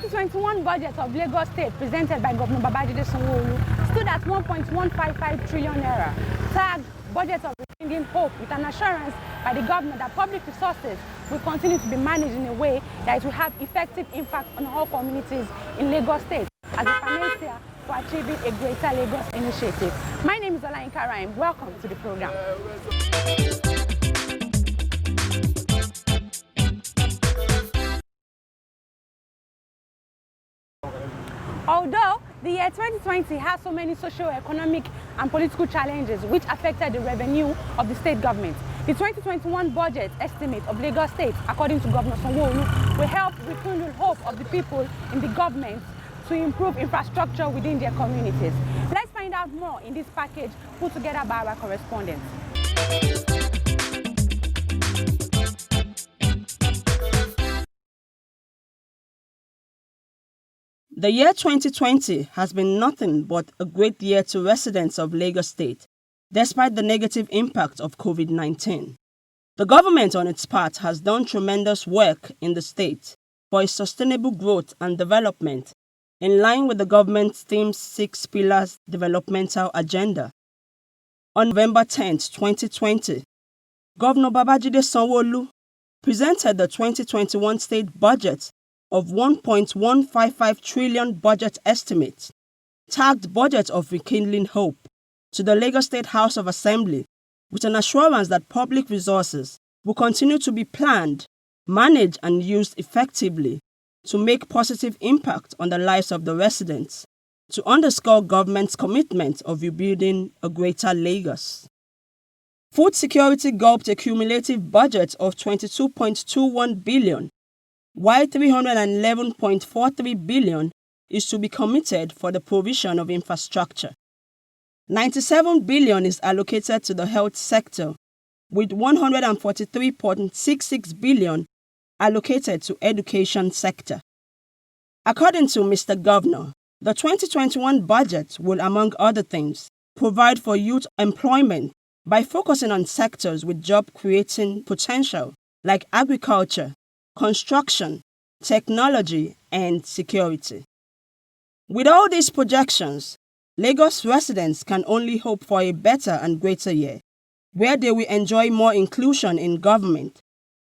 2021 budget of Lagos State presented by Governor Babajide Sanwo-Olu stood at 1.155 trillion naira, tagged Budget of Rekindling Hope, with an assurance by the governor that public resources will continue to be managed in a way that it will have effective impact on all communities in Lagos State as a panacea for achieving a Greater Lagos initiative. My name is Olayinka Rhyme. Welcome to the program. Although the year 2020 has so many socio-economic and political challenges which affected the revenue of the state government, the 2021 budget estimate of Lagos State, according to Governor Sanwo-Olu, will help rekindle hope of the people in the government to improve infrastructure within their communities. Let's find out more in this package put together by our correspondent. The year 2020 has been nothing but a great year to residents of Lagos State, despite the negative impact of COVID-19. The government on its part has done tremendous work in the state for its sustainable growth and development in line with the government's theme's 6 pillars developmental agenda. On November 10, 2020, Governor Babajide Sanwo-Olu presented the 2021 state budget of 1.155 trillion budget estimate, tagged Budget of Rekindling Hope, to the Lagos State House of Assembly with an assurance that public resources will continue to be planned, managed and used effectively to make positive impact on the lives of the residents, to underscore government's commitment of rebuilding a Greater Lagos. Food security gulped a cumulative budget of 22.21 billion, while 311.43 billion is to be committed for the provision of infrastructure. 97 billion is allocated to the health sector, with 143.66 billion allocated to education sector. According to Mr. Governor, the 2021 budget will, among other things, provide for youth employment by focusing on sectors with job-creating potential like agriculture, construction, technology, and security. With all these projections, Lagos residents can only hope for a better and greater year, where they will enjoy more inclusion in government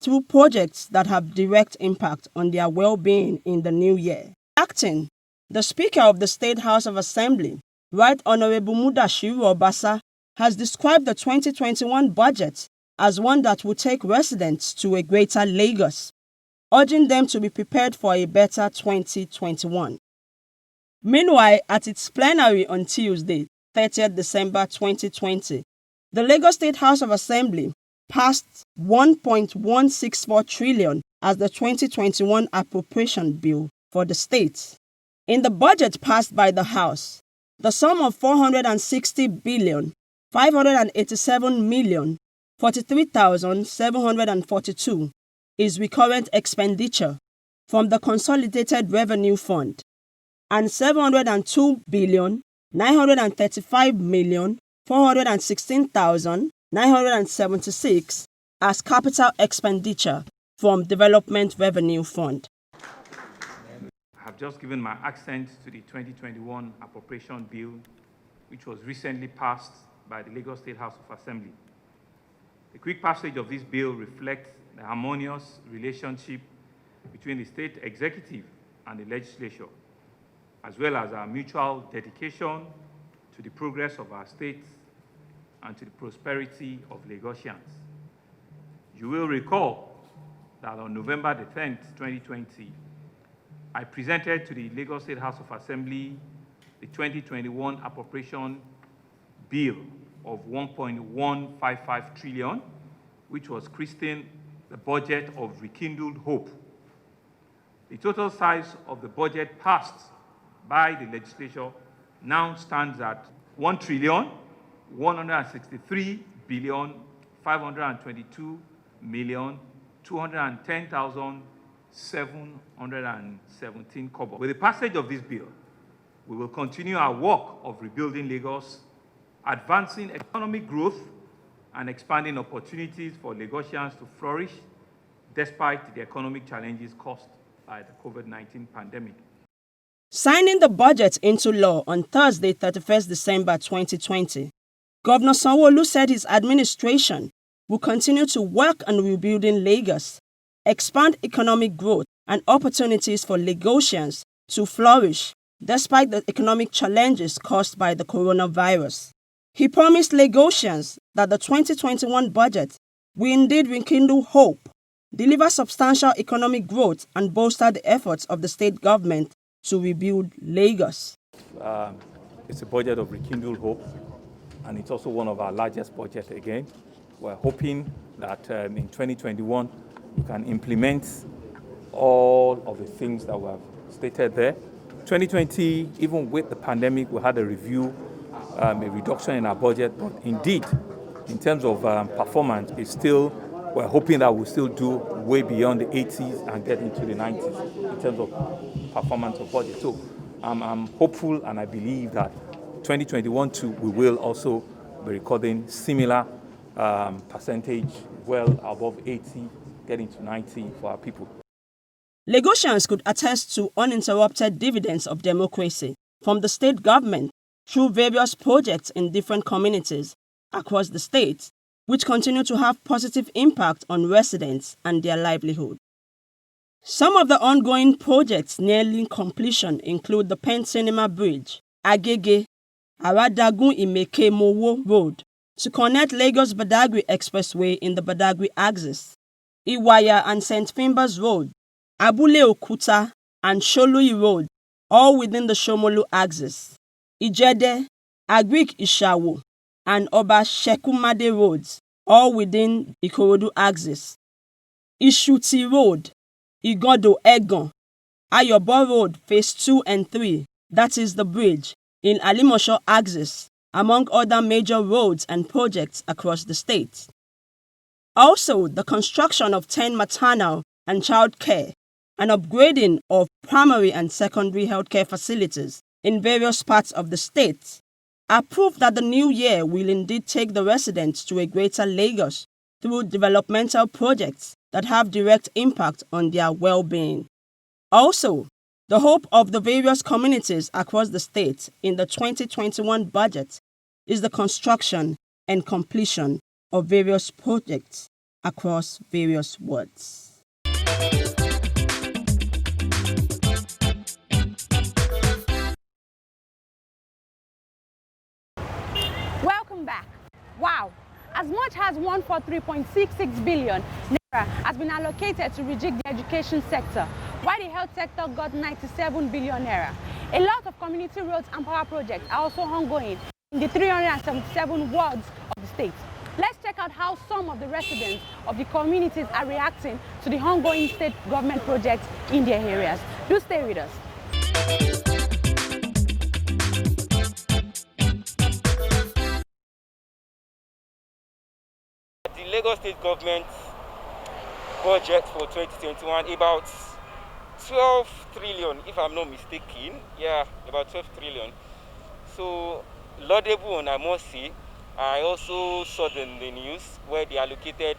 through projects that have direct impact on their well-being in the new year. Acting, the Speaker of the State House of Assembly, Right Honorable Mudashiru Obasa, has described the 2021 budget as one that will take residents to a Greater Lagos, urging them to be prepared for a better 2021. Meanwhile, at its plenary on Tuesday, 30th December 2020, the Lagos State House of Assembly passed 1.164 trillion as the 2021 appropriation bill for the state. In the budget passed by the House, the sum of 460 billion 587 million 43,742 is recurrent expenditure from the Consolidated Revenue Fund, and 702 billion 935 million 416,976 as capital expenditure from Development Revenue Fund. I have just given my accent to the 2021 appropriation bill, which was recently passed by the Lagos State House of Assembly. The quick passage of this bill reflects the harmonious relationship between the state executive and the legislature, as well as our mutual dedication to the progress of our state and to the prosperity of Lagosians. You will recall that on November the 10th, 2020, I presented to the Lagos State House of Assembly the 2021 appropriation bill of 1.155 trillion, which was christened the Budget of Rekindled Hope. The total size of the budget passed by the legislature now stands at 1,163,522,210,717 kobo. With the passage of this bill, we will continue our work of rebuilding Lagos, advancing economic growth and expanding opportunities for Lagosians to flourish despite the economic challenges caused by the COVID-19 pandemic. Signing the budget into law on Thursday, 31st December 2020, Governor Sanwo-Olu said his administration will continue to work on rebuilding Lagos, expand economic growth and opportunities for Lagosians to flourish despite the economic challenges caused by the coronavirus. He promised Lagosians that the 2021 budget will indeed rekindle hope, deliver substantial economic growth, and bolster the efforts of the state government to rebuild Lagos. It's a budget of rekindled hope, and it's also one of our largest budgets again. We're hoping that in 2021 we can implement all of the things that we have stated there. 2020, even with the pandemic, we had a review, a reduction in our budget, but indeed, in terms of performance, we're hoping that we'll still do way beyond the 80s and get into the 90s in terms of performance of budget. So I'm hopeful, and I believe that 2021 too, we will also be recording similar percentage, well above 80, getting to 90 for our people. Lagosians could attest to uninterrupted dividends of democracy from the state government through various projects in different communities across the state, which continue to have positive impact on residents and their livelihood. Some of the ongoing projects nearing completion include the Pen Cinema Bridge, Agege, Aradagun-Imeke-Mowo Road to connect Lagos-Badagry Expressway in the Badagry axis, Iwaya and St. Finbar's Road, Abule Okuta and Sholui Road, all within the Shomolu axis, Ijede, Agric Ishawo, and Oba Shekumade Roads, all within Ikorodu axis, Ishuti Road, Igodo Egon, Ayobo Road Phase 2 and 3, that is the bridge, in Alimosho axis, among other major roads and projects across the state. Also, the construction of 10 maternal and child care and upgrading of primary and secondary healthcare facilities in various parts of the state are proof that the new year will indeed take the residents to a greater Lagos through developmental projects that have direct impact on their well-being. Also, the hope of the various communities across the state in the 2021 budget is the construction and completion of various projects across various wards. Welcome back. Wow, as much as 143.66 billion naira has been allocated to rejig the education sector, while the health sector got 97 billion naira. A lot of community roads and power projects are also ongoing in the 377 wards of the state. Let's check out how some of the residents of the communities are reacting to the ongoing state government projects in their areas. Do stay with us. The Lagos State Government budget for 2021, about 12 trillion, if I'm not mistaken. Yeah, about 12 trillion. So, laudable, and I must say. I also saw the news where they allocated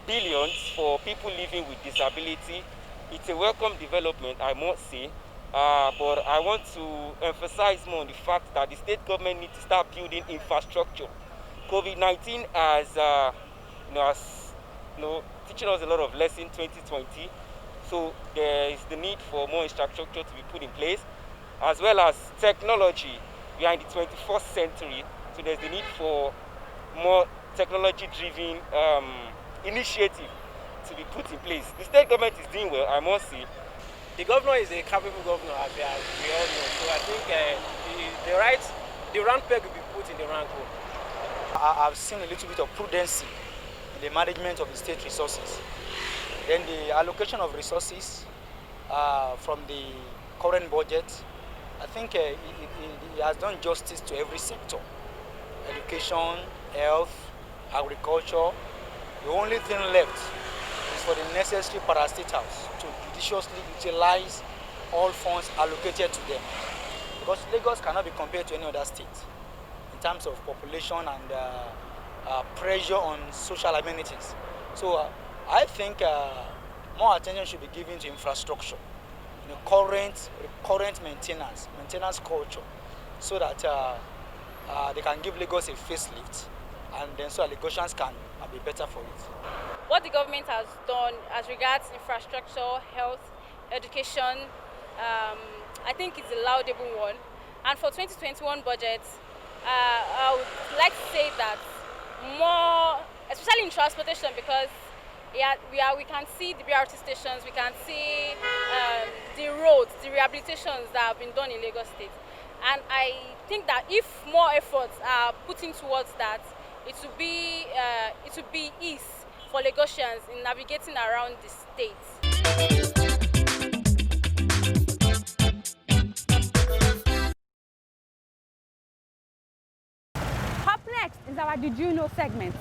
billions for people living with disability. It's a welcome development, I must say. But I want to emphasize more on the fact that the state government needs to start building infrastructure. COVID-19 has, teaching us a lot of lessons 2020. So there is the need for more infrastructure to be put in place, as well as technology. We are in the 21st century, so there's the need for more technology-driven initiative to be put in place. The state government is doing well, I must say. The governor is a capable governor, as we all know. So I think the round peg will be put in the round hole. I've seen a little bit of prudency in the management of the state resources. Then the allocation of resources from the current budget, I think it has done justice to every sector. Education, health, agriculture. The only thing left is for the necessary parastatals to judiciously utilize all funds allocated to them. Because Lagos cannot be compared to any other state in terms of population and pressure on social amenities. So I think more attention should be given to infrastructure. current maintenance culture, so that they can give Lagos a facelift, and then so that Lagosians can be better for it. What the government has done as regards infrastructure, health, education, I think it's a laudable one. And for 2021 budget, I would like to say that more, especially in transportation, because we can see the BRT stations, we can see the roads, the rehabilitations that have been done in Lagos State. And I think that if more efforts are put in towards that, it will be ease for Lagosians in navigating around the state. Up next is our Did You Know segment.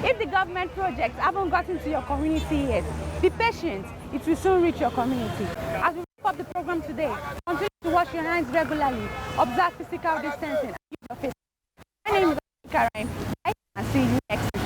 If the government projects haven't gotten to your community yet, be patient. It will soon reach your community. As we wrap up the program today, continue to wash your hands regularly, observe physical distancing, and keep your face. My name is Karen. I see you next week.